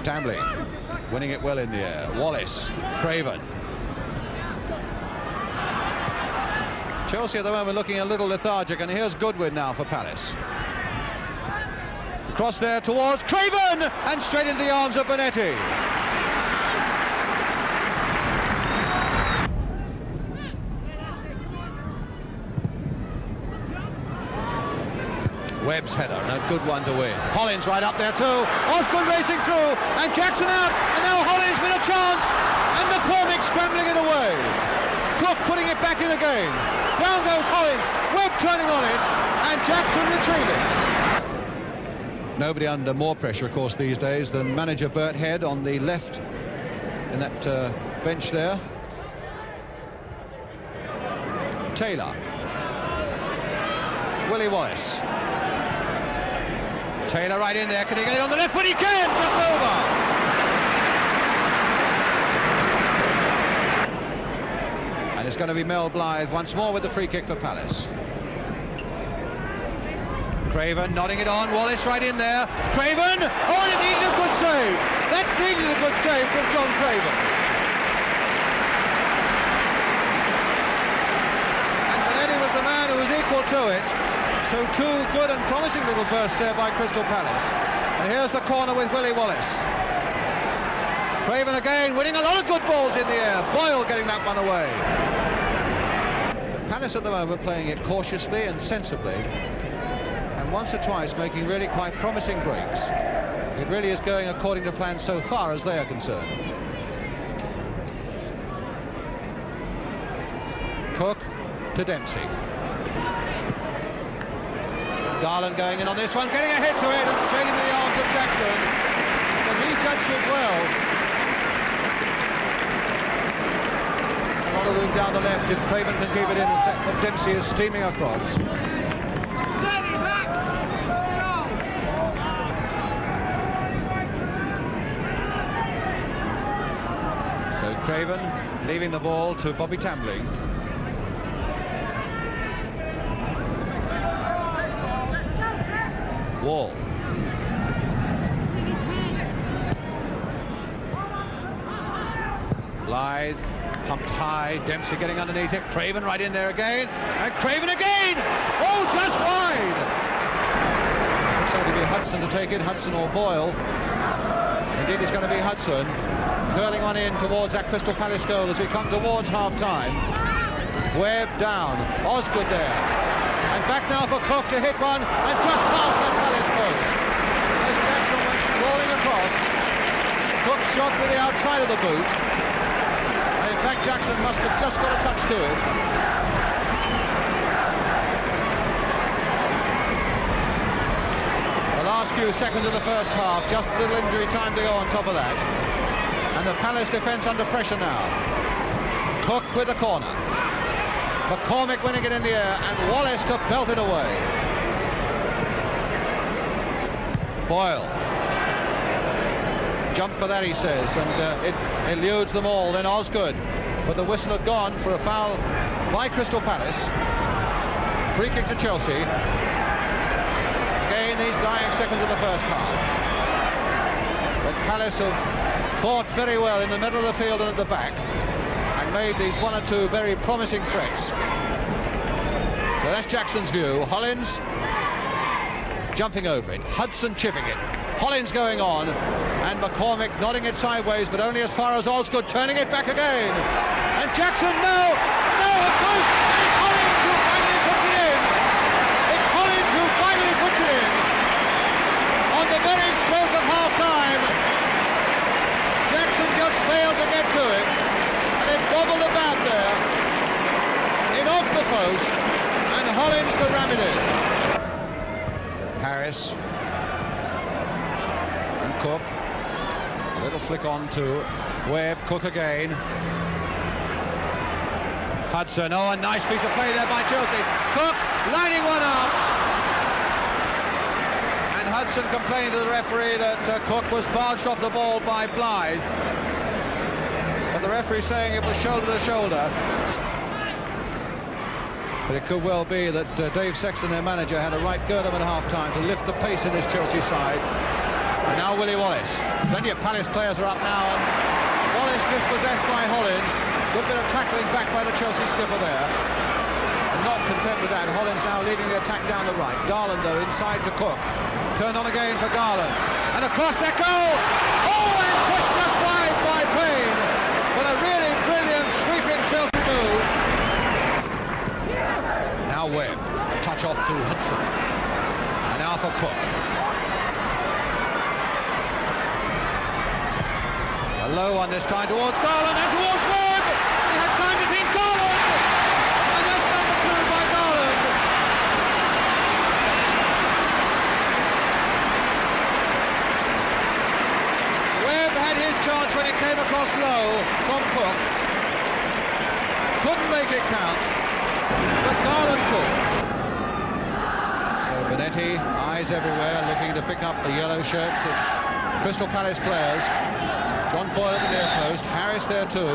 Tambling, winning it well in the air. Wallace, Craven. Chelsea at the moment looking a little lethargic, and here's Goodwin now for Palace. Cross there towards Craven, and straight into the arms of Bonetti. Webb's header, and a good one to win. Hollins right up there too. Osgood racing through, and Jackson out, and now Hollins with a chance, and McCormick scrambling it away. Cook putting it back in again. Down goes Hollins, Webb turning on it, and Jackson retrieving. Nobody under more pressure, of course, these days than manager Bert Head on the left in that bench there. Taylor. Willie Wallace. Taylor right in there, can he get it on the left foot? He can, just over! And it's going to be Mel Blythe once more with the free kick for Palace. Craven nodding it on, Wallace right in there. Craven, oh, and it needed a good save! That needed a good save from John Craven. And Bonetti was the man who was equal to it. So two good and promising little bursts there by Crystal Palace. And here's the corner with Willie Wallace. Craven again, winning a lot of good balls in the air. Boyle getting that one away. But Palace at the moment playing it cautiously and sensibly. And once or twice making really quite promising breaks. It really is going according to plan so far as they are concerned. Cook to Dempsey. Garland going in on this one, getting a head to it and straight into the arms of Jackson. But he judged it well. A lot of room down the left if Craven can keep it in and Dempsey is steaming across. So Craven leaving the ball to Bobby Tambling. Wall. Blythe pumped high, Dempsey getting underneath it, Craven right in there again, and Craven again! Oh, just wide! Looks like to be Hudson to take it, Hudson or Boyle. Indeed it's going to be Hudson, curling one in towards that Crystal Palace goal as we come towards half-time. Webb down, Osgood there. And back now for Cook to hit one, and just past that Palace post. As Jackson went sprawling across, Cook shot with the outside of the boot. And in fact, Jackson must have just got a touch to it. The last few seconds of the first half, just a little injury time to go on top of that. And the Palace defence under pressure now. Cook with the corner. McCormick winning it in the air, and Wallace to belt it away. Boyle. Jump for that, he says, and it eludes them all. Then Osgood, but the whistle had gone for a foul by Crystal Palace. Free kick to Chelsea. Again, these dying seconds of the first half. But Palace have fought very well in the middle of the field and at the back. Made these one or two very promising threats. So that's Jackson's view. Hollins jumping over it, Hudson chipping it, Hollins going on, and McCormick nodding it sideways, but only as far as Osgood, turning it back again. And Jackson, no, of course, and it's Hollins who finally puts it in. It's Hollins who finally puts it in. On the very stroke of half-time, Jackson just failed to get to it. It wobbled about there, in off the post, and Hollins to ram it in. Harris and Cook, a little flick on to Webb, Cook again. Hudson, oh, a nice piece of play there by Chelsea. Cook lining one up. And Hudson complaining to the referee that Cook was barged off the ball by Blythe. But the referee saying it was shoulder to shoulder. But it could well be that Dave Sexton, their manager, had a right Girdham at half-time to lift the pace in this Chelsea side. And now Willie Wallace. Plenty of Palace players are up now, and Wallace dispossessed by Hollins. Good bit of tackling back by the Chelsea skipper there. And not content with that, Hollins now leading the attack down the right. Garland, though, inside to Cook. Turned on again for Garland. And across that goal! Oh, and pushed just wide by Payne. But a really brilliant sweeping Chelsea move. Now Webb. A touch off to Hudson. And now for Cook. A low one this time towards Garland and towards Webb. He had time to think Garland. And that's number 2 by Garland. Webb had his chance when it came across low from Cook. Couldn't make it count, but Garland could. So Bonetti, eyes everywhere, looking to pick up the yellow shirts of Crystal Palace players. John Boyle at the near post, Harris there too,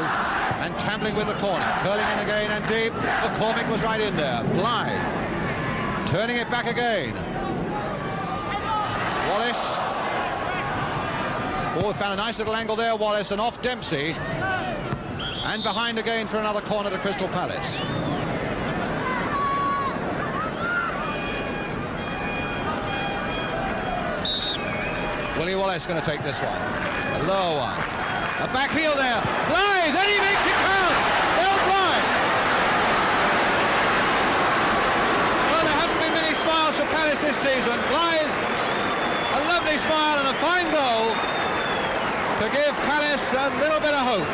and Tambling with the corner, curling in again and deep. McCormick was right in there. Blythe turning it back again. Wallace. Oh, found a nice little angle there, Wallace, and off Dempsey. And behind again for another corner to Crystal Palace. Willie Wallace going to take this one. A low one. A back heel there. Blythe, then he makes it count. Bill Blythe. Well, there haven't been many smiles for Palace this season. Blythe, a lovely smile and a fine goal to give Palace a little bit of hope.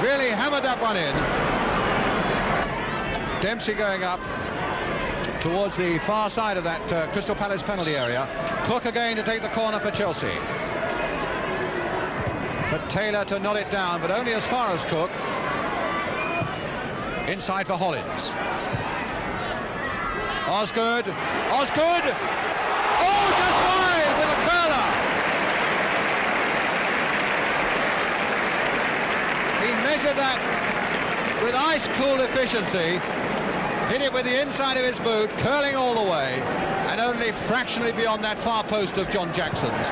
Really hammered that one in. Dempsey going up towards the far side of that Crystal Palace penalty area. Cook again to take the corner for Chelsea. But Taylor to nod it down, but only as far as Cook. Inside for Hollins. Osgood. Osgood! Oh, just wide with a curler! He measured that with ice-cool efficiency. Hit it with the inside of his boot, curling all the way, and only fractionally beyond that far post of John Jackson's.